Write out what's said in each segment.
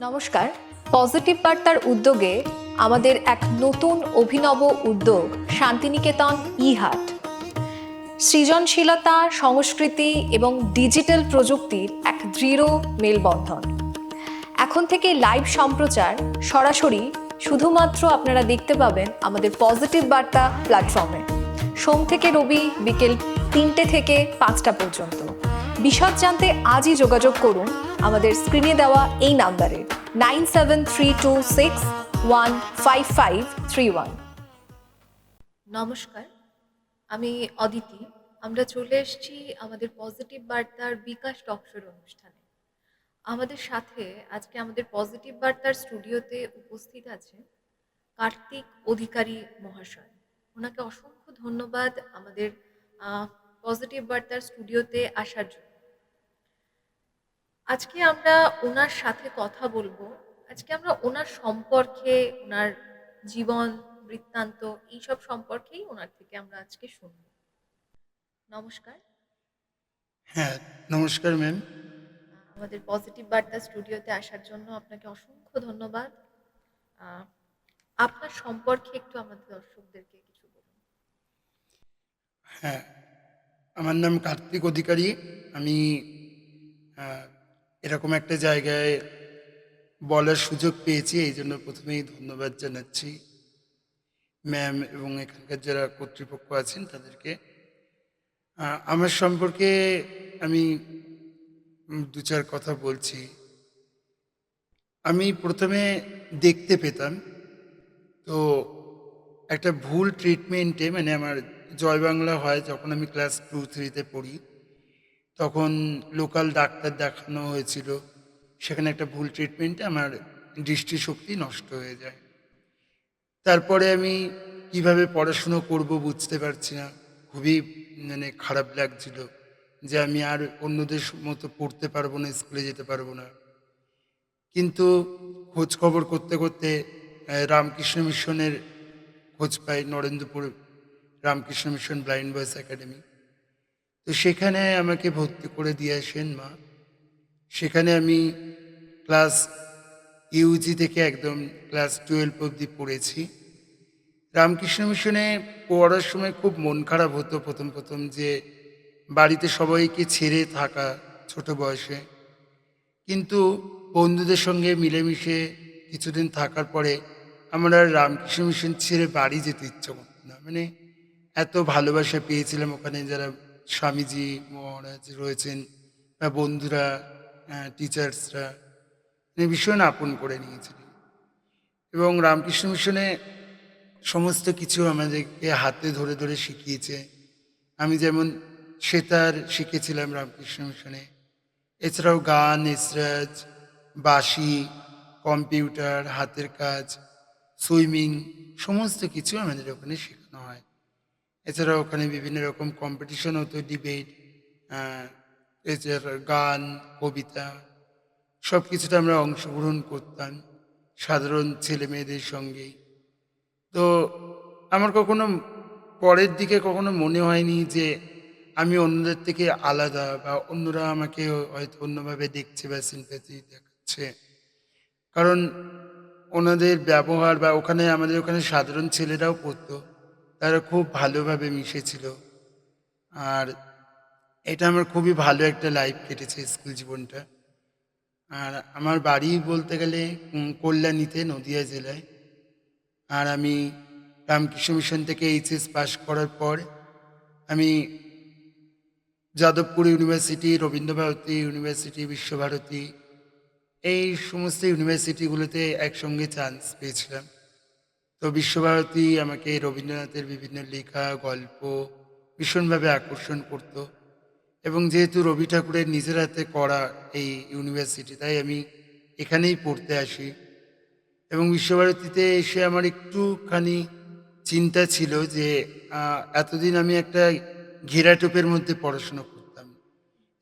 নমস্কার। পজিটিভ বার্তার উদ্যোগে আমাদের এক নতুন অভিনব উদ্যোগ শান্তিনিকেতন ই-হাট। সৃজনশীলতা, সংস্কৃতি এবং ডিজিটাল প্রযুক্তির এক দৃঢ় মেলবন্ধন। এখন থেকে লাইভ সম্প্রচার সরাসরি শুধুমাত্র আপনারা দেখতে পাবেন আমাদের পজিটিভ বার্তা প্ল্যাটফর্মে, সোম থেকে রবি বিকেল 3টে থেকে 5টা পর্যন্ত। বিশদ জানতে আজই যোগাযোগ করুন আমাদের স্ক্রিনে দেওয়া এই নাম্বারে 9732615531। নমস্কার, আমি অদিতি। আমরা চলে এসেছি আমাদের পজিটিভ বার্তার বিকাশ টকশোর অনুষ্ঠানে। আমাদের সাথে আজকে আমাদের পজিটিভ বার্তার স্টুডিওতে উপস্থিত আছে কার্তিক অধিকারী মহাশয়। ওনাকে অসংখ্য ধন্যবাদ আমাদের পজিটিভ বার্তার স্টুডিওতে আসার জন্য। আজকে আমরা ওনার সাথে কথা বলবো। আজকে আমরা ওনার সম্পর্কে, ওনার জীবন বৃত্তান্ত এইসব সম্পর্কেই ওনার থেকে আমরা আজকে শুনব। নমস্কার। হ্যাঁ, নমস্কার ম্যাম। আমাদের পজিটিভ বার্তা স্টুডিওতে আসার জন্য আপনাকে অসংখ্য ধন্যবাদ। আপনার সম্পর্কে একটু আমাদের দর্শকদেরকে কিছু বলুন। হ্যাঁ, আমার নাম কার্তিক অধিকারী। আমি এরকম একটা জায়গায় বলার সুযোগ পেয়েছি, এই জন্য প্রথমেই ধন্যবাদ জানাচ্ছি ম্যাম এবং এখানকার যারা কর্তৃপক্ষ আছেন তাদেরকে। আমার সম্পর্কে আমি দু চার কথা বলছি। আমি প্রথমে দেখতে পেতাম, তো একটা ভুল ট্রিটমেন্টে, মানে আমার জয় বাংলা হয় যখন আমি ক্লাস 2-3-তে পড়ি, তখন লোকাল ডাক্তার দেখানো হয়েছিল। সেখানে একটা ভুল ট্রিটমেন্টে আমার দৃষ্টিশক্তি নষ্ট হয়ে যায়। তারপরে আমি কিভাবে পড়াশুনো করব বুঝতে পারছি না। খুবই খারাপ লাগছিল যে আমি আর অন্যদের মতো পড়তে পারবো না, স্কুলে যেতে পারবো না। কিন্তু খোঁজ খবর করতে করতে রামকৃষ্ণ মিশনের খোঁজ পাই, নরেন্দ্রপুর রামকৃষ্ণ মিশন ব্লাইন্ড বয়েস একাডেমি। তো সেখানে আমাকে ভর্তি করে দিয়ে আসেন মা। সেখানে আমি ক্লাস ইউজি থেকে একদম ক্লাস 12 অবধি পড়েছি। রামকৃষ্ণ মিশনে পড়ার সময় খুব মন খারাপ হতো প্রথম প্রথম, যে বাড়িতে সবাইকে ছেড়ে থাকা ছোট বয়সে। কিন্তু বন্ধুদের সঙ্গে মিলেমিশে কিছুদিন থাকার পরে আমার আর রামকৃষ্ণ মিশন ছেড়ে বাড়ি যেতে ইচ্ছা করতো না। এত ভালোবাসা পেয়েছিলাম ওখানে, যারা স্বামীজি মহারাজ রয়েছেন বা বন্ধুরা, টিচার্সরা ভীষণ আপন করে নিয়েছিলেন। এবং রামকৃষ্ণ মিশনে সমস্ত কিছু আমাদেরকে হাতে ধরে ধরে শিখিয়েছে। আমি যেমন সেতার শিখেছিলাম রামকৃষ্ণ মিশনে, এছাড়াও গান, এসরাজ, বাঁশি, কম্পিউটার, হাতের কাজ, সুইমিং, সমস্ত কিছু আমাদের ওখানে শেখানো হয়। এছাড়াও ওখানে বিভিন্ন রকম কম্পিটিশন হতো, ডিবেট, এছাড়া গান, কবিতা, সব কিছুতে আমরা অংশগ্রহণ করতাম সাধারণ ছেলে মেয়েদের সঙ্গেই। তো আমার কখনো পরের দিকে কখনো মনে হয়নি যে আমি অন্যদের থেকে আলাদা, বা অন্যরা আমাকে হয়তো অন্যভাবে দেখছে বা সিম্প্যাথি দেখাচ্ছে। কারণ ওনাদের ব্যবহার, বা ওখানে আমাদের ওখানে সাধারণ ছেলেরাও পড়তো, তারা খুব ভালোভাবে মিশেছিল। আর এটা আমার খুবই ভালো একটা লাইফ কেটেছে স্কুল জীবনটা। আর আমার বাড়ি বলতে গেলে কল্যাণীতে, নদিয়া জেলায়। আর আমি রামকৃষ্ণ মিশন থেকে এইচএস পাশ করার পর আমি যাদবপুর ইউনিভার্সিটি, রবীন্দ্রভারতী ইউনিভার্সিটি, বিশ্বভারতী, এই সমস্ত ইউনিভার্সিটিগুলোতে একসঙ্গে চান্স পেয়েছিলাম। তো বিশ্বভারতী আমাকে রবীন্দ্রনাথের বিভিন্ন লেখা, গল্প ভীষণভাবে আকর্ষণ করত। এবং যেহেতু রবি ঠাকুরের নিজের হাতে করা এই ইউনিভার্সিটি, তাই আমি এখানেই পড়তে আসি। এবং বিশ্বভারতীতে এসে আমার একটুখানি চিন্তা ছিল যে এতদিন আমি একটা ঘেরাটোপের মধ্যে পড়াশুনো করতাম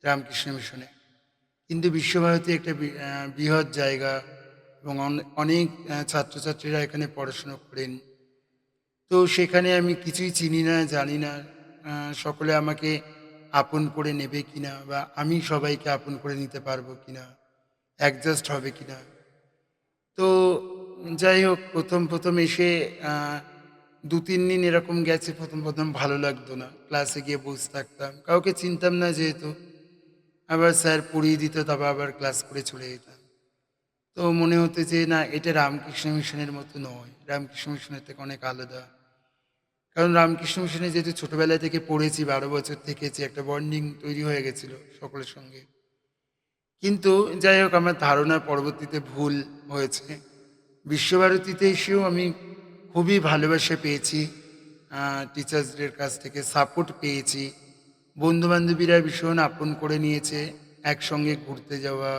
রামকৃষ্ণ মিশনে, কিন্তু বিশ্বভারতী একটা বৃহৎ জায়গা, এবং অনেক ছাত্রছাত্রীরা এখানে পড়াশুনো করেন। তো সেখানে আমি কিছুই চিনি না, জানি না সকলে আমাকে আপন করে নেবে কিনা, বা আমি সবাইকে আপন করে নিতে পারবো কিনা, অ্যাডজাস্ট হবে কিনা। তো যাই হোক, প্রথম প্রথম এসে আহ, 2-3 দিন এরকম গেছে। প্রথম প্রথম ভালো লাগতো না, ক্লাসে গিয়ে বসে থাকতাম, কাউকে চিনতাম না যেহেতু। আবার স্যার পড়িয়ে দিত, তারপর আবার ক্লাস করে চলে যেতাম। তো মনে হতো যে না, এটা রামকৃষ্ণ মিশনের মতো নয়, রামকৃষ্ণ মিশনের থেকে অনেক আলাদা। কারণ রামকৃষ্ণ মিশনে যেহেতু ছোটবেলা থেকে পড়েছি, 12 বছর থেকেছি, একটা বন্ডিং তৈরি হয়ে গেছিল সকলের সঙ্গে। কিন্তু যাই হোক, আমার ধারণা পরবর্তীতে ভুল হয়েছে। বিশ্বভারতীতে এসেও আমি খুবই ভালোবাসা পেয়েছি, টিচার্সদের কাছ থেকে সাপোর্ট পেয়েছি। বন্ধুবান্ধবীরা ভীষণ আপন করে নিয়েছে, একসঙ্গে ঘুরতে যাওয়া,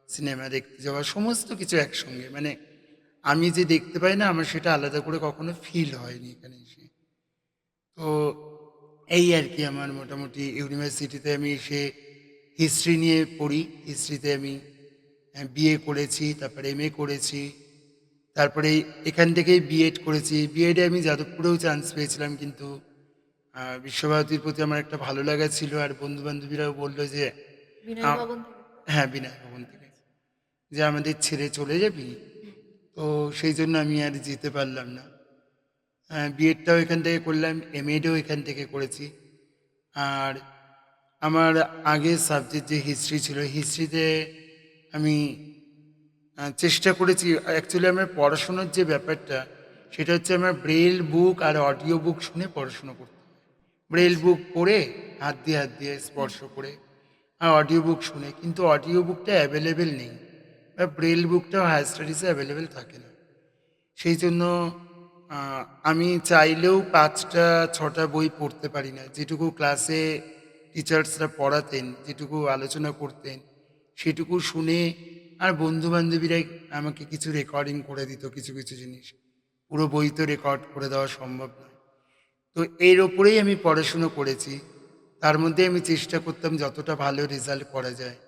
সিনেমা দেখতে যাওয়া, সমস্ত কিছু একসঙ্গে। মানে আমি যে দেখতে পাই না, আমার সেটা আলাদা করে কখনো ফিল হয়নি এখানে এসে। তো এই আর কি, আমার মোটামুটি ইউনিভার্সিটিতে আমি এসে হিস্ট্রি নিয়ে পড়ি। হিস্ট্রিতে আমি বিএ করেছি, তারপরে এমএ করেছি, তারপরে এখান থেকেই বিএড করেছি। বিএডে আমি যাদবপুরেও চান্স পেয়েছিলাম, কিন্তু বিশ্বভারতীর প্রতি আমার একটা ভালো লাগা ছিল। আর বন্ধু বান্ধবীরাও বললো যে বিনয় আ- ভবন থেকে তো? হ্যাঁ, বিনয় ভবন থেকে, যে আমাদের ছেড়ে চলে যাবি। তো সেই জন্য আমি আর যেতে পারলাম না। বিএডটাও এখান থেকে করলাম, এমএডও এখান থেকে করেছি। আর আমার আগের সাবজেক্ট যে হিস্ট্রি ছিল, হিস্ট্রিতে আমি চেষ্টা করেছি। অ্যাকচুয়ালি আমার পড়াশোনার যে ব্যাপারটা, সেটা হচ্ছে আমার ব্রেল বুক আর অডিও বুক শুনে পড়াশোনা করতে হয়। ব্রেল আচ্ছা। বুক পড়ে, হাত দিয়ে স্পর্শ করে, আর অডিও বুক শুনে। কিন্তু অডিও বুকটা অ্যাভেলেবেল নেই, বা ব্রেল বুকটাও হায়ার স্টাডিজে অ্যাভেলেবেল থাকে না। সেই জন্য আহ, আমি চাইলেও 5টা 6টা বই পড়তে পারি না। যেটুকু ক্লাসে টিচার্সরা পড়াতেন, যেটুকু আলোচনা করতেন, সেটুকু শুনে, আর বন্ধু বান্ধবীরাই আমাকে কিছু রেকর্ডিং করে দিত কিছু কিছু জিনিস। পুরো বই তো রেকর্ড করে দেওয়া সম্ভব নয়। তো এর ওপরেই আমি পড়াশুনো করেছি। তার মধ্যে আমি চেষ্টা করতাম যতটা ভালো রেজাল্ট করা যায়।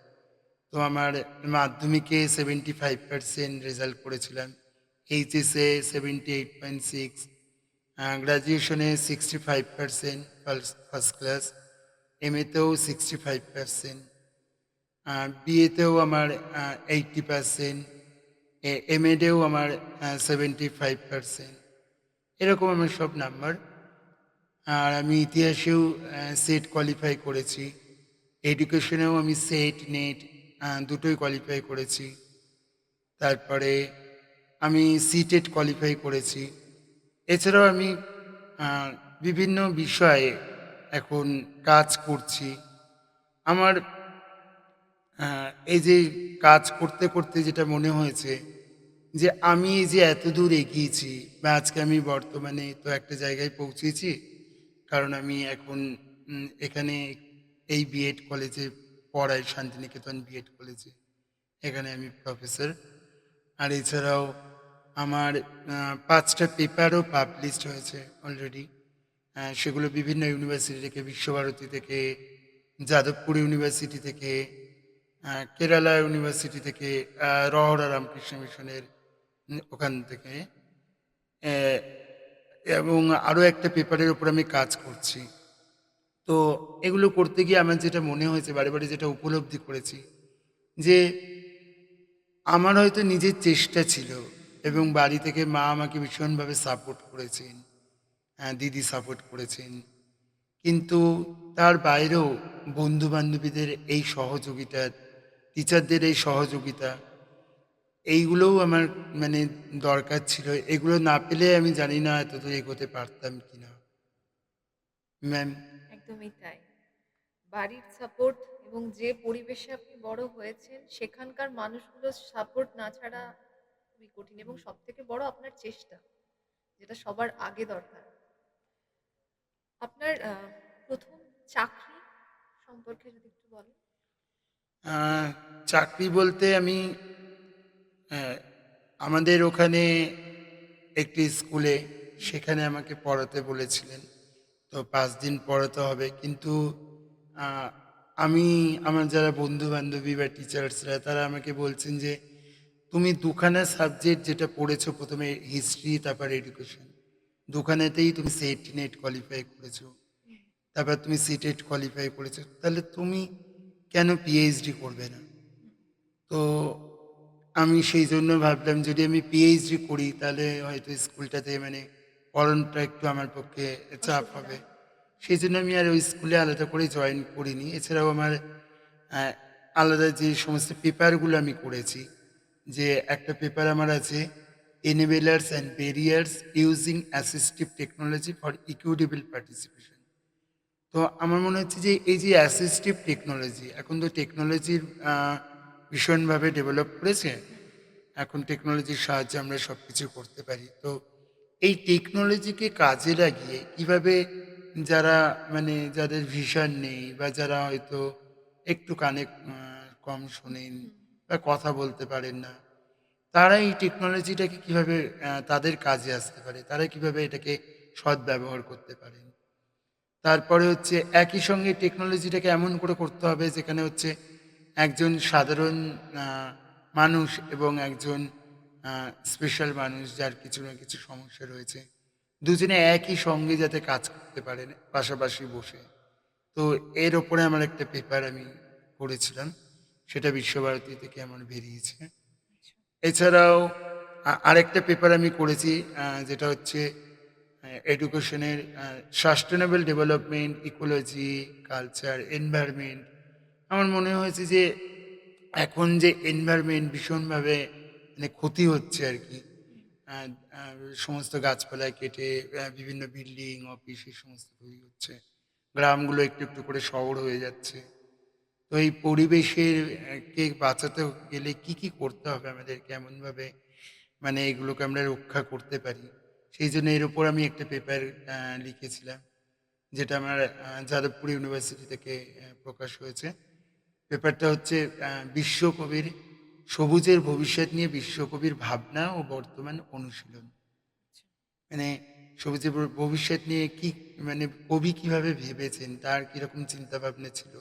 তো আমার মাধ্যমিকে 75% রেজাল্ট করেছিলাম, এইচএসে 78.6, গ্র্যাজুয়েশনে 65%, ফার্স্ট ক্লাস, এমএতেও 65%, বিএতেও আমার 80%, এমএডেও আমার 75%। এরকম আমার সব নাম্বার। আর আমি ইতিহাসেও সেট কোয়ালিফাই করেছি, এডুকেশনেও আমি সেট নেট দুটোই কোয়ালিফাই করেছি। তারপরে আমি সিটেট কোয়ালিফাই করেছি। এছাড়াও আমি আহ, বিভিন্ন বিষয়ে এখন কাজ করছি। আমার এই যে কাজ করতে করতে যেটা মনে হয়েছে, যে আমি এই যে এত দূর এগিয়েছি, বা আজকে আমি বর্তমানে তো একটা জায়গায় পৌঁছেছি। কারণ আমি এখন এখানে এই বিএড কলেজে পড়াই, শান্তিনিকেতন বিএড কলেজে। এখানে আমি প্রফেসর। আর এছাড়াও আমার 5টা পেপারও পাবলিশড হয়েছে অলরেডি। সেগুলো বিভিন্ন ইউনিভার্সিটি থেকে, বিশ্বভারতী থেকে, যাদবপুর ইউনিভার্সিটি থেকে, কেরালা ইউনিভার্সিটি থেকে, রহরা রামকৃষ্ণ মিশনের ওখান থেকে, আহ, এবং আরও একটা পেপারের ওপর আমি কাজ করছি। তো এগুলো করতে গিয়ে আমার যেটা মনে হয়েছে, বারে বারে যেটা উপলব্ধি করেছি, যে আমার হয়তো নিজের চেষ্টা ছিল, এবং বাড়ি থেকে মা আমাকে ভীষণভাবে সাপোর্ট করেছেন, দিদি সাপোর্ট করেছেন। কিন্তু তার বাইরেও বন্ধু বান্ধবীদের এই সহযোগিতা, টিচারদের এই সহযোগিতা, এইগুলোও আমার মানে দরকার ছিল। এগুলো না পেলে আমি জানি না এতদূর এগোতে পারতাম কিনা, ম্যাম। একদমই তাই। বাড়ির সাপোর্ট এবং যে পরিবেশে আপনি বড় হয়েছেন সেখানকার মানুষগুলোর সাপোর্ট না ছাড়া খুবই কঠিন, এবং সব থেকে বড় আপনার চেষ্টা, যেটা সবার আগে দরকার। আপনার প্রথম চাকরি সম্পর্কে যদি একটু বলেন। চাকরি বলতে আমি আহ, আমাদের ওখানে একটি স্কুলে, সেখানে আমাকে পড়াতে বলেছিলেন। তো 5 দিন পড়াতে হবে, কিন্তু আহ, আমি, আমার যারা বন্ধু বান্ধবী বা টিচার্সরা, তারা আমাকে বলছেন যে তুমি দুখানা সাবজেক্ট যেটা পড়েছো, প্রথমে হিস্ট্রি, তারপর এডুকেশন, দুখানাতেই তুমি সেট নেট কোয়ালিফাই করেছো, তারপর তুমি সিটেট কোয়ালিফাই করেছো, তাহলে তুমি কেন পিএইচডি করবে না? তো আমি সেই জন্য ভাবলাম যদি আমি পিএইচডি করি তাহলে হয়তো স্কুলটাতে মানে পড়ানোটা একটু আমার পক্ষে চাপ অসুবিধা হবে। হয়। সেই জন্য আমি আর ওই স্কুলে আলাদা করে জয়েন করিনি। এছাড়াও আমার আহ, আলাদা যে সমস্ত পেপারগুলো আমি করেছি, যে একটা পেপার আমার আছে enablers and barriers using assistive technology for equitable participation. তো আমার মনে হচ্ছে যে এই যে অ্যাসিস্টিভ টেকনোলজি, এখন তো টেকনোলজির ভীষণভাবে ডেভেলপ করেছে। এখন টেকনোলজির সাহায্যে আমরা সব কিছু করতে পারি। তো এই টেকনোলজিকে কাজে লাগিয়ে কিভাবে যারা মানে যাদের ভিশন নেই বা যারা হয়তো একটু কানে কম শোনেন বা কথা বলতে পারেন না, তারা এই টেকনোলজিটাকে কিভাবে তাদের কাজে আসতে পারে, তারা কিভাবে এটাকে সদ্ব্যবহার করতে পারেন। তারপরে হচ্ছে একই সঙ্গে টেকনোলজিটাকে এমন করে করতে হবে যেখানে হচ্ছে একজন সাধারণ আহ, মানুষ এবং একজন স্পেশাল মানুষ যার কিছু না কিছু সমস্যা রয়েছে, দুজনে একই সঙ্গে যাতে কাজ করতে পারেন পাশাপাশি বসে। তো এর ওপরে আমার একটা পেপার আমি করেছিলাম, সেটা বিশ্বভারতী থেকে আমার বেরিয়েছে। এছাড়াও আরেকটা পেপার আমি করেছি, যেটা হচ্ছে এডুকেশনের sustainable development, ecology, culture, environment. আমার মনে হয়েছে যে এখন যে এনভায়রনমেন্ট ভীষণভাবে মানে ক্ষতি হচ্ছে আর কি। আহ, আহ, সমস্ত গাছপালা কেটে বিভিন্ন বিল্ডিং অফিস এই সমস্ত তৈরি হচ্ছে, গ্রামগুলো একটু একটু করে শহর হয়ে যাচ্ছে। তো এই পরিবেশের কে বাঁচাতে গেলে কি কি করতে হবে আমাদের, কেমন ভাবে মানে এগুলোকে আমরা রক্ষা করতে পারি, সেই জন্য এর উপর আমি একটা পেপার লিখেছিলাম, যেটা আমার যাদবপুর ইউনিভার্সিটি থেকে প্রকাশ হয়েছে। পেপারটা হচ্ছে বিশ্বকবির সবুজের ভবিষ্যৎ নিয়ে বিশ্বকবির ভাবনা ও বর্তমান অনুশীলন। মানে সবুজের ভবিষ্যৎ নিয়ে কি মানে কবি কিভাবে ভেবেছেন, তার কিরকম চিন্তা ভাবনা ছিল,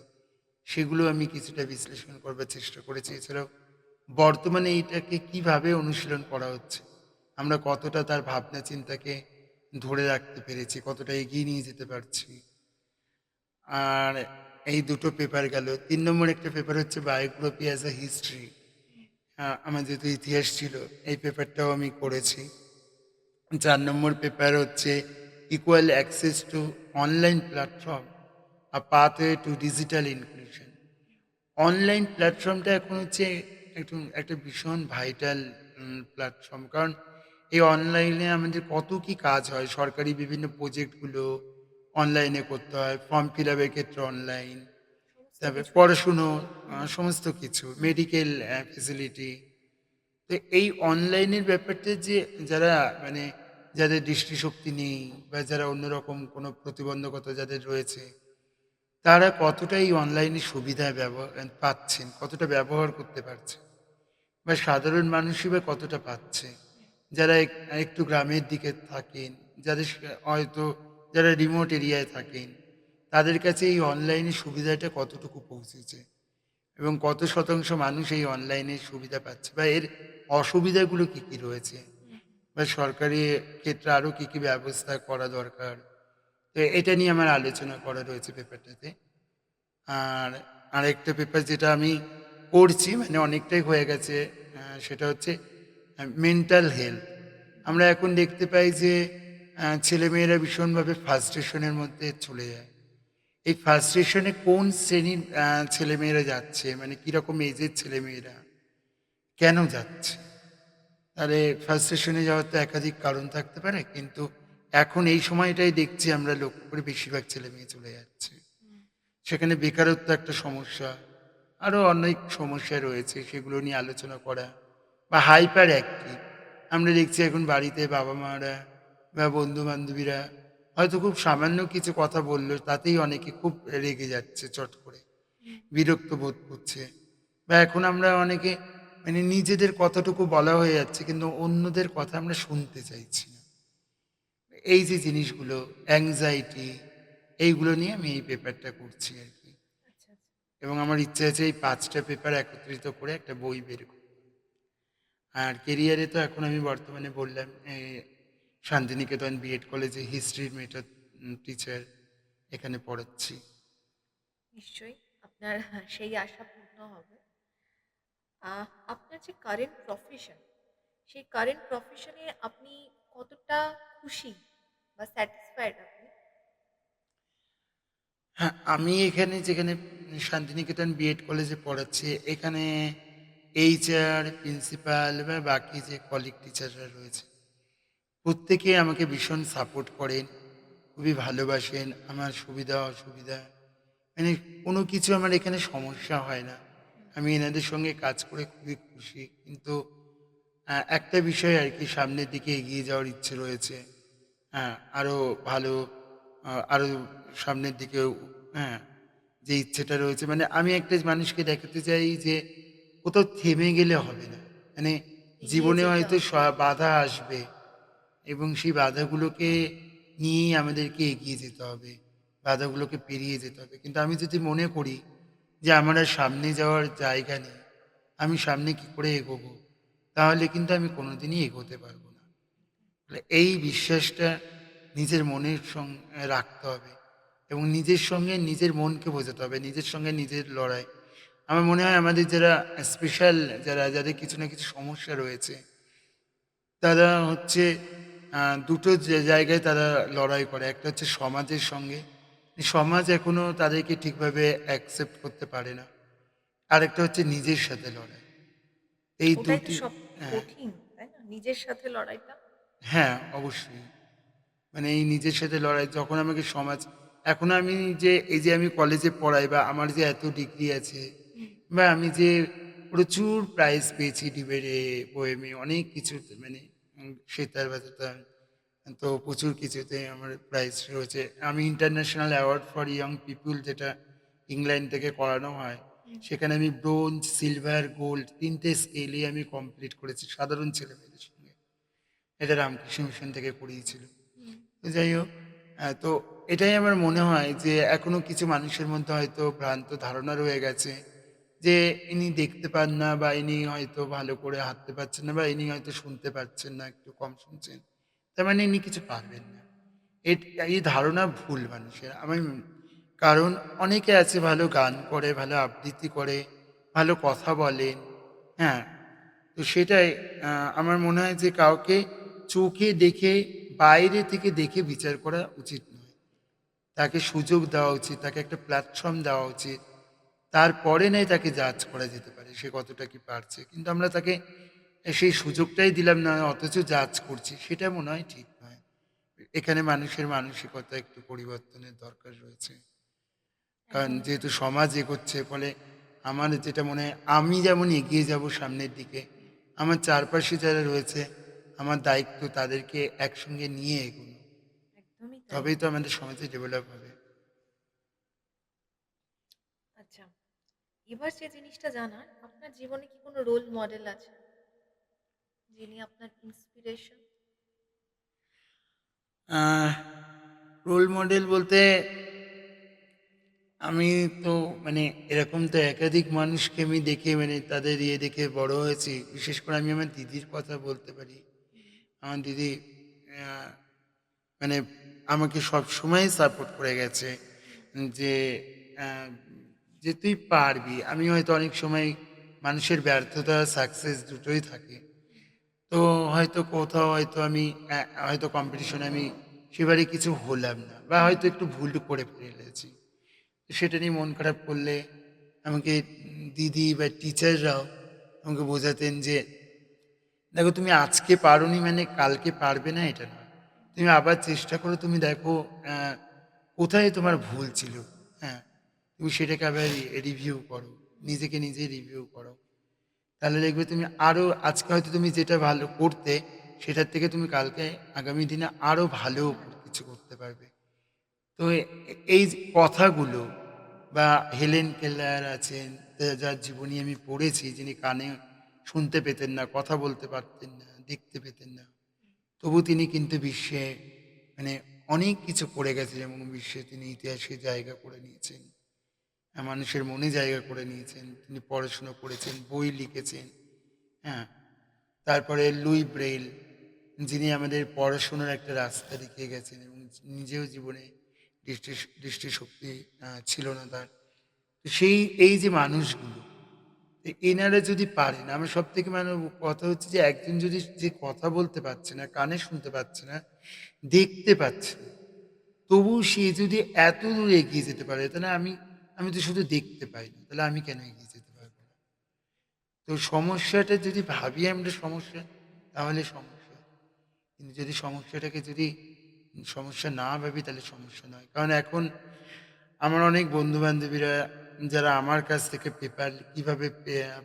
সেগুলো আমি কিছুটা বিশ্লেষণ করবার চেষ্টা করেছি। এছাড়াও বর্তমানে এইটাকে কিভাবে অনুশীলন করা হচ্ছে, আমরা কতটা তার ভাবনা চিন্তাকে ধরে রাখতে পেরেছি, কতটা এগিয়ে নিয়ে যেতে পারছি। আর এই দুটো পেপার গেল। 3 নম্বর একটা পেপার হচ্ছে বায়োগ্রাফি অ্যাজ আ হিস্ট্রি। আমার যেহেতু ইতিহাস ছিল, এই পেপারটাও আমি করেছি। 4 নম্বর পেপার হচ্ছে equal access to online platform, a pathway to digital inclusion. Online প্ল্যাটফর্মটা এখন হচ্ছে একটু একটা ভীষণ ভাইটাল প্ল্যাটফর্ম, কারণ এই অনলাইনে আমাদের কত কি কাজ হয়, সরকারি বিভিন্ন প্রজেক্টগুলো অনলাইনে করতে হয়, ফর্ম ফিল আপের ক্ষেত্রে অনলাইন, সমস্ত তারপরে কিছু পড়াশুনো, সমস্ত কিছু, মেডিকেল ফেসিলিটি। তো এই অনলাইনের ব্যাপারটা যে যারা মানে যাদের দৃষ্টিশক্তি নেই বা যারা অন্যরকম কোনো প্রতিবন্ধকতা যাদের রয়েছে, তারা কতটা এই অনলাইনের সুবিধা ব্যবহার পাচ্ছেন, কতটা ব্যবহার করতে পারছে, বা সাধারণ মানুষই বা কতটা পাচ্ছে, যারা একটু গ্রামের দিকে থাকেন, যাদের হয়তো যারা রিমোট এরিয়ায় থাকেন, তাদের কাছে এই অনলাইনের সুবিধাটা কতটুকু পৌঁছেছে এবং কত শতাংশ মানুষ এই অনলাইনের সুবিধা পাচ্ছে, বা এর অসুবিধাগুলো কি কি রয়েছে, বা সরকারি ক্ষেত্রে আরও কি কি ব্যবস্থা করা দরকার। তো এটা নিয়ে আমার আলোচনা করা রয়েছে পেপারটাতে। আর আরেকটা পেপার যেটা আমি করছি মানে অনেকটাই হয়ে গেছে, সেটা হচ্ছে মেন্টাল হেলথ। আমরা এখন দেখতে পাই যে ছেলেমেয়েরা ভীষণভাবে ফ্রাস্ট্রেশনের মধ্যে চলে যায়। এই ফ্রাস্ট্রেশনে কোন শ্রেণীর ছেলেমেয়েরা যাচ্ছে, মানে কীরকম এজের ছেলেমেয়েরা কেন যাচ্ছে, তাহলে ফ্রাস্ট্রেশনে যাওয়ার তো একাধিক কারণ থাকতে পারে, কিন্তু এখন এই সময়টাই দেখছি আমরা লক্ষ্য করে বেশিরভাগ ছেলে মেয়ে চলে যাচ্ছে। সেখানে বেকারত্ব একটা সমস্যা, আরও অনেক সমস্যা রয়েছে, সেগুলো নিয়ে আলোচনা করা। বা হাইপার অ্যাক্টিভ, আমরা দেখছি এখন বাড়িতে বাবা মারা বা বন্ধু বান্ধবীরা হয়তো খুব সামান্য কিছু কথা বললো, তাতেই অনেকে খুব রেগে যাচ্ছে, চট করে বিরক্ত বোধ করছে। বা এখন আমরা অনেকে মানে নিজেদের কতটুকু বলা হয়ে যাচ্ছে কিন্তু অন্যদের কথা আমরা শুনতে চাইছি না। এই যে জিনিসগুলো, অ্যাংজাইটি, এইগুলো নিয়ে আমি এই পেপারটা করছি আর কি। আচ্ছা আচ্ছা। এবং আমার ইচ্ছে আছে এই 5টা পেপার একত্রিত করে একটা বই বের করব। আর কেরিয়ারে তো এখন আমি বর্তমানে বললাম শান্তিনিকেতন বিএড কলেজে হিস্ট্রির মেথড টিচার, এখানে পড়াচ্ছি। নিশ্চয়ই আপনার সেই আশা পূর্ণ হবে। আপনার যে কারেন্ট প্রফেশন, সেই কারেন্ট প্রফেশনে আপনি কতটা খুশি বা স্যাটিসফাইড আপনি? হ্যাঁ, আমি এখানে যেখানে শান্তিনিকেতন বিএড কলেজে পড়াচ্ছি, এখানে এইচআর, প্রিন্সিপাল বা বাকি যে কলিগ টিচাররা রয়েছে, প্রত্যেকে আমাকে ভীষণ সাপোর্ট করেন, খুবই ভালোবাসেন। আমার সুবিধা অসুবিধা মানে কোনো কিছু আমার এখানে সমস্যা হয় না। আমি এনাদের সঙ্গে কাজ করে খুবই খুশি। কিন্তু একটা বিষয় আরকি, সামনের দিকে এগিয়ে যাওয়ার ইচ্ছে রয়েছে। হ্যাঁ, আরো ভালো আরো সামনের দিকেও, হ্যাঁ, যে ইচ্ছেটা রয়েছে মানে আমি একটা মানুষকে দেখাতে চাই যে কোথাও থেমে গেলে হবে না। মানে এগিয়ে জীবনে যেতে হয়তো হবে। বাধা আসবে এবং সেই বাধাগুলোকে নিয়েই আমাদেরকে এগিয়ে যেতে হবে। বাধাগুলোকে পেরিয়ে যেতে হবে। কিন্তু আমি যদি মনে করি যে আমার আর সামনে যাওয়ার জায়গা নেই, আমি সামনে কি করে এগোবো? তাহলে কিন্তু আমি কোনোদিনই এগোতে পারবো না। তাহলে এই বিশ্বাসটা নিজের মনের রাখতে হবে এবং নিজের সঙ্গে নিজের মনকে বোঝাতে হবে। নিজের সঙ্গে নিজের লড়াই। আমার মনে হয় আমাদের যারা স্পেশাল, যাদের কিছু না কিছু সমস্যা রয়েছে, তারা হচ্ছে দুটো জায়গায় তারা লড়াই করে। একটা হচ্ছে সমাজের সঙ্গে। সমাজ এখনো তাদেরকে ঠিকভাবে অ্যাকসেপ্ট করতে পারে না। আরেকটা হচ্ছে নিজের সাথে লড়াই। এই ওটাই তো ২ টি। সবথেকে হ্যাঁ, কঠিন, তাই না? নিজের সাথে লড়াইটা। হ্যাঁ, অবশ্যই। মানে এই নিজের সাথে লড়াই যখন আমাকে সমাজ, এখন আমি যে এই যে আমি কলেজে পড়াই বা আমার যে এত ডিগ্রি আছে হুম। বা আমি যে প্রচুর প্রাইজ পেয়েছি ডিবেটে, পোয়েমে অনেক কিছুতে মানে সেতার বাজাতাম। তো প্রচুর কিছুতে আমার প্রাইজ রয়েছে। আমি international award for young people, যেটা ইংল্যান্ড থেকে করানো হয়, হুম। সেখানে আমি ব্রোঞ্জ, সিলভার, গোল্ড ৩ টে স্কেলই আমি কমপ্লিট করেছি সাধারণ ছেলেমেয়েদের সঙ্গে। এটা রামকৃষ্ণ মিশন থেকে করিয়েছিল। হুম। তো যাই হোক, তো এটাই আমার মনে হয় যে এখনো কিছু মানুষের মধ্যে হয়তো ভ্রান্ত ধারণা রয়ে গেছে যে ইনি দেখতে পান না বা ইনি হয়তো ভালো করে হাঁটতে পারছেন না বা ইনি হয়তো শুনতে পাচ্ছেন না, একটু কম শুনছেন, তার মানে ইনি কিছু পারবেন না। এই ধারণা ভুল মানুষের। কারণ অনেকে আছে ভালো গান করে, ভালো আবৃত্তি করে, ভালো কথা বলেন। হ্যাঁ, তো সেটাই আমার মনে হয় যে কাউকে চোখে দেখে, বাইরে থেকে দেখে বিচার করা উচিত নয়। তাকে সুযোগ দেওয়া উচিত, তাকে একটা প্ল্যাটফর্ম দেওয়া উচিত। তারপরে নয় তাকে জাজ করা যেতে পারে সে কতটা কি পারছে। কিন্তু আমরা তাকে সেই সুযোগটাই দিলাম না, অথচ জাজ করছি। সেটা মনে হয় ঠিক নয়। এখানে মানুষের মানসিকতা একটু পরিবর্তনের দরকার রয়েছে। কারণ একদমই তাই। যেহেতু সমাজ এগোচ্ছে, ফলে আমার যেটা মনে হয় আমি যেমন এগিয়ে যাব সামনের দিকে, আমার চারপাশে যারা রয়েছে আমার দায়িত্ব তাদেরকে একসঙ্গে নিয়ে এগোনো। একদমই তাই। তবেই তো আমাদের সমাজে ডেভেলপ হবে। আচ্ছা, এবার যে জিনিসটা জানার, আপনার জীবনে কি কোনো রোল মডেল আছে যিনি আপনার ইন্সপিরেশন? রোল মডেল বলতে আমি তো মানে এরকম তো একাধিক মানুষকে আমি দেখে মানে তাদের দেখে বড় হয়েছি। বিশেষ করে আমি আমার দিদির কথা বলতে পারি। আমার দিদি আহ, মানে আমাকে সবসময় সাপোর্ট করে গেছে যে আহ, যে তুই পারবি। আমি হয়তো অনেক সময় মানুষের ব্যর্থতা সাকসেস দুটোই থাকে। তো হয়তো কোথাও হয়তো আমি হয়তো কম্পিটিশনে আমি সেবারে কিছু হলাম না বা হয়তো একটু ভুল করে ফেলেছি। তো সেটা নিয়ে মন খারাপ করলে আমাকে দিদি বা টিচাররাও আমাকে বোঝাতেন যে দেখো, তুমি আজকে পারোনি মানে কালকে পারবে না এটা নয়। তুমি আবার চেষ্টা করো, তুমি দেখো আহ, কোথায় তোমার ভুল ছিল। হ্যাঁ, তুমি সেটাকে আবার রিভিউ করো, নিজেকে নিজে রিভিউ করো। তাহলে দেখবে তুমি আরো, আজকে হয়তো তুমি যেটা ভালো করতে, সেটার থেকে তুমি কালকে আগামী দিনে আরো ভালো কিছু করতে পারবে। তো এই যে কথাগুলো বা হেলেন কেলার আছেন, যার জীবনী আমি পড়েছি, যিনি কানে শুনতে পেতেন না, কথা বলতে পারতেন না, দেখতে পেতেন না, তবু তিনি কিন্তু বিশ্বে মানে অনেক কিছু করে গেছেন এবং বিশ্বে তিনি ইতিহাসে জায়গা করে নিয়েছেন। মানুষের মনে জায়গা করে নিয়েছেন। তিনি পড়াশুনো করেছেন, বই লিখেছেন। হ্যাঁ, তারপরে লুই ব্রেইল, যিনি আমাদের পড়াশোনার একটা রাস্তা দেখিয়ে গেছেন এবং নিজেও জীবনে দৃষ্টি দৃষ্টিশক্তি ছিল না তার। তো এই যে মানুষগুলো, এনারা যদি পারেন, আমার সব থেকে মানে কথা হচ্ছে যে একজন যদি যে কথা বলতে পারছে না, কানে শুনতে পাচ্ছে না, দেখতে পাচ্ছে না, তবু সে যদি এত দূর এগিয়ে যেতে পারে, তাহলে আমি আমি তো শুধু দেখতে পাই না, তাহলে আমি কেন এগিয়ে যেতে পারবো না? তো সমস্যাটা যদি ভাবি আমরা সমস্যা, তাহলে সমস্যা। কিন্তু যদি সমস্যাটাকে যদি সমস্যা না ভাবি, তাহলে সমস্যা নয়। কারণ এখন আমার অনেক বন্ধু বান্ধবীরা যারা আমার কাছ থেকে পেপার কিভাবে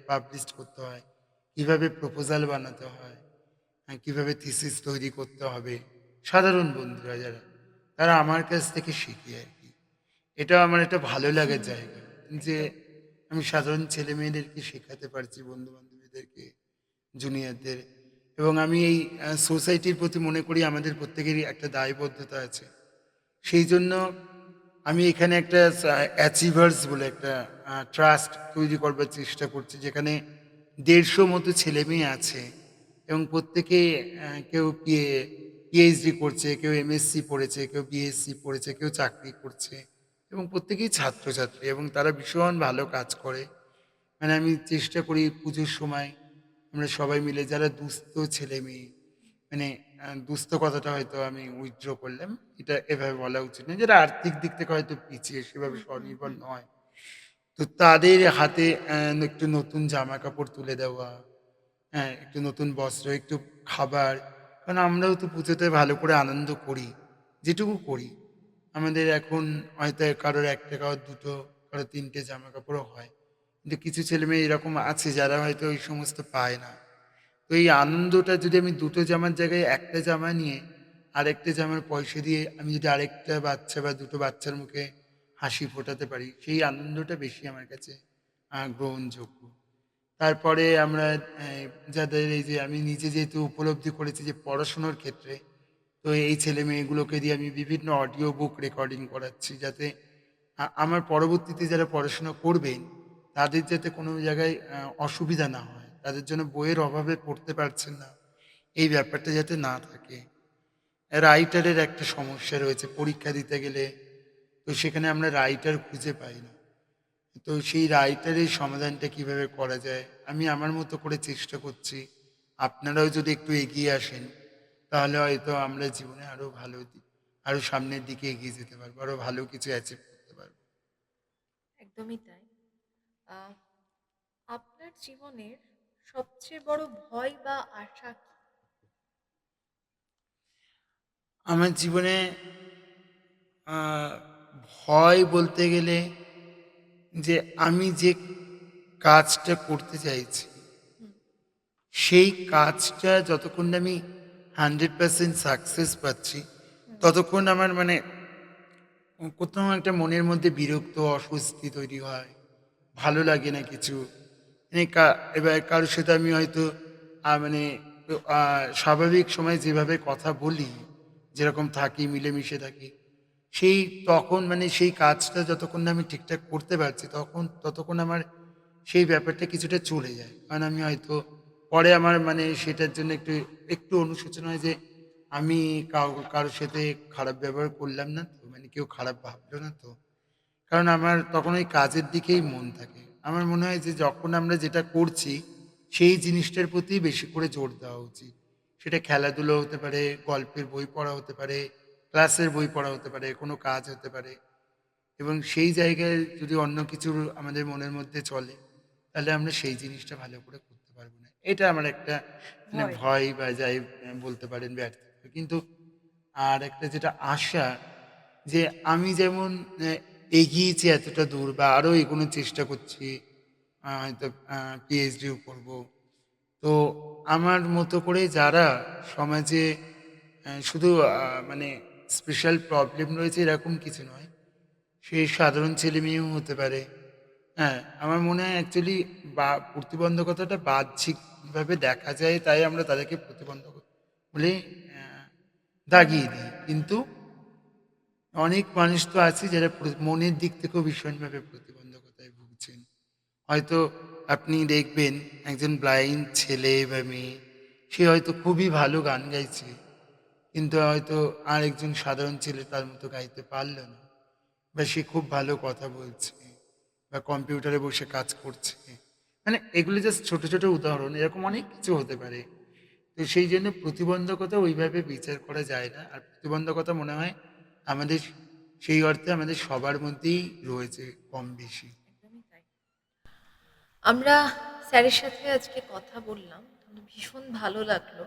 পাবলিশ করতে হয়, কিভাবে প্রপোজাল বানাতে হয়, কিভাবে থিসিস তৈরি করতে হবে, সাধারণ বন্ধুরা যারা, তারা আমার কাছ থেকে শিখে আর কি। এটা আমার একটা ভালো লাগার জায়গা যে একদম। আমি সাধারণ ছেলে মেয়েদেরকে শেখাতে পারছি, বন্ধু বান্ধবীদেরকে, জুনিয়রদের। এবং আমি এই সোসাইটির প্রতি মনে করি আমাদের প্রত্যেকেরই একটা দায়বদ্ধতা আছে। সেই জন্য আমি এখানে একটা অ্যাচিভার্স বলে একটা ট্রাস্ট তৈরি করবার চেষ্টা করছি, যেখানে 150 মতো ছেলে মেয়ে আছে এবং প্রত্যেকে কেউ পিএইচডি করছে, কেউ এমএসসি পড়েছে, কেউ বিএসসি পড়েছে, কেউ চাকরি করছে এবং প্রত্যেকেই ছাত্রছাত্রী এবং তারা ভীষণ ভালো কাজ করে। মানে আমি চেষ্টা করি পুজোর সময় আমরা সবাই মিলে যারা দুস্থ ছেলে মেয়ে, মানে দুস্থ কথাটা হয়তো আমি উইথড্র করলাম, এটা এভাবে বলা উচিত নয়, যারা আর্থিক দিক থেকে হয়তো পিছিয়ে সেভাবে হুম, হুম, স্বনির্ভর হুম। নয়, তো তাদের হাতে একটু নতুন জামা কাপড় তুলে দেওয়া, হ্যাঁ, একটু নতুন বস্ত্র, একটু খাবার। কারণ আমরাও তো পুজোতে ভালো করে আনন্দ করি, যেটুকু করি। আমাদের এখন হয়তো কারোর ১ টা, কারোর ২ টো, কারোর ৩ টে জামা কাপড়ও হয়। কিন্তু কিছু ছেলেমেয়ে এরকম আছে যারা হয়তো ওই সমস্ত পায় না। তো এই আনন্দটা যদি আমি ২ টো জামার জায়গায় ১ টা জামা নিয়ে আরেকটা জামার পয়সা দিয়ে আমি যদি আরেকটা বাচ্চা বা ২ টো বাচ্চার মুখে হাসি ফোটাতে পারি, সেই আনন্দটা বেশি আমার কাছে গ্রহণযোগ্য। তারপরে আমরা যাদের এই যে আমি নিজে যেহেতু উপলব্ধি করেছি যে পড়াশোনার ক্ষেত্রে, তো এই ছেলেমেয়েগুলোকে দিয়ে আমি বিভিন্ন অডিও বুক রেকর্ডিং করাচ্ছি, যাতে আমার পরবর্তীতে যারা পড়াশোনা করবেন, তাদের যাতে কোনো জায়গায় অসুবিধা না হয়। তাদের জন্য বইয়ের অভাবে পড়তে পারছেন না, এই ব্যাপারটা যাতে না থাকে। রাইটারের একটা সমস্যা রয়েছে পরীক্ষা দিতে গেলে, তো সেখানে আমরা রাইটার খুঁজে পাই না। তো সেই রাইটারের সমাধানটা কিভাবে করা যায়, আমি আমার মতো করে চেষ্টা করছি। আপনারাও যদি একটু এগিয়ে আসেন, তাহলে হয়তো আমরা জীবনে আরো ভালো আরো সামনের দিকে এগিয়ে যেতে পারবো, আরো ভালো কিছু অ্যাচিভ করতে পারবো। একদমই তাই। আহ, আপনার জীবনের সবচেয়ে বড় ভয় বা আশা কি? আমার জীবনে আহ, ভয় বলতে গেলে যে আমি যে কাজটা করতে চাইছি, হুম, সেই কাজটা যতক্ষণ না আমি 100% সাকসেস পাচ্ছি, হুম, ততক্ষণ আমার মানে কোথাও একটা মনের মধ্যে বিরক্ত, অস্বস্তি তৈরি হয়। ভালো লাগে না কিছু। মানে এবার কারোর সাথে আমি হয়তো মানে স্বাভাবিক সময়ে যেভাবে কথা বলি, যেরকম থাকি, মিলেমিশে থাকি, সেই তখন মানে সেই কাজটা যতক্ষণ না আমি ঠিকঠাক করতে পারছি, ততক্ষণ আমার সেই ব্যাপারটা কিছুটা চলে যায়। কারণ আমি হয়তো পরে আমার মানে সেটার জন্য একটু একটু অনুশোচনা হয় যে আমি কারোর সাথে খারাপ ব্যবহার করলাম না তো? মানে কেউ খারাপ ভাবলো না তো? কারণ আমার তখন ওই কাজের দিকেই মন থাকে। আমার মনে হয় যে যখন আমরা যেটা করছি, সেই জিনিসটার প্রতি বেশি করে জোর দেওয়া উচিত। সেটা খেলাধুলো হতে পারে, গল্পের বই পড়া হতে পারে, ক্লাসের বই পড়া হতে পারে, কোনো কাজ হতে পারে। এবং সেই জায়গায় যদি অন্য কিছুর আমাদের মনের মধ্যে চলে, তাহলে আমরা সেই জিনিসটা ভালো করে করতে পারবো না। এটা আমার একটা মানে ভয়। ভয় বা যাই বলতে পারেন ব্যর্থতা। কিন্তু আর একটা যেটা আশা, যে আমি যেমন এগিয়েছি এতটা দূর বা আরো এগোনোর চেষ্টা করছি, হয়তো পিএইচডিও করব। তো আমার মতো করে যারা সমাজে শুধু মানে স্পেশাল প্রবলেম রয়েছে এরকম কিছু নয়, সে সাধারণ ছেলেমেয়েও হতে পারে। হ্যাঁ, আমার মনে হয় অ্যাকচুয়ালি বা প্রতিবন্ধকতাটা বাহ্যিকভাবে দেখা যায়, তাই আমরা তাদেরকে প্রতিবন্ধক বলে আহ, দাগিয়ে দিই। কিন্তু অনেক মানুষ তো আছে যারা মনের দিক থেকেও ভীষণভাবে প্রতিবন্ধকতায় ভুগছেন। হয়তো আপনি দেখবেন একজন ব্লাইন্ড ছেলে বা মেয়ে, সে হয়তো খুবই ভালো গান গাইছে, কিন্তু হয়তো আরেকজন সাধারণ ছেলে তার মতো গাইতে পারল না, বা সে খুব ভালো কথা বলছে বা কম্পিউটারে বসে কাজ করছে, মানে এগুলো জাস্ট ছোট ছোট উদাহরণ, এরকম অনেক কিছু হতে পারে। তো সেই জন্য প্রতিবন্ধকতা ওইভাবে বিচার করা যায় না, আর প্রতিবন্ধকতা মনে হয় আমাদের সেই অর্থে আমাদের সবার মধ্যেই রয়েছে কম বেশি। একদমই তাই। আমরা স্যারের সাথে আজকে কথা বললাম, তো ভীষণ ভালো লাগলো।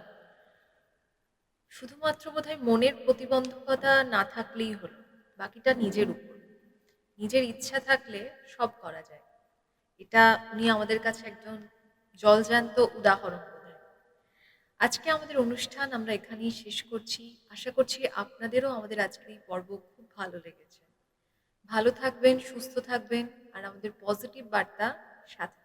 শুধুমাত্র বোধহয় মনের প্রতিবন্ধকতা না থাকলেই হলো, বাকিটা নিজের উপর। নিজের ইচ্ছা থাকলে সব করা যায়। এটা উনি আমাদের কাছে একজন জলজ্যান্ত উদাহরণ বোধহয়। আজকে আমাদের অনুষ্ঠান আমরা এখানেই শেষ করছি। আশা করছি আপনাদেরও আমাদের আজকের এই পর্ব খুব ভালো লেগেছে। ভালো থাকবেন, সুস্থ থাকবেন, আর আমাদের পজিটিভ বার্তা সাথে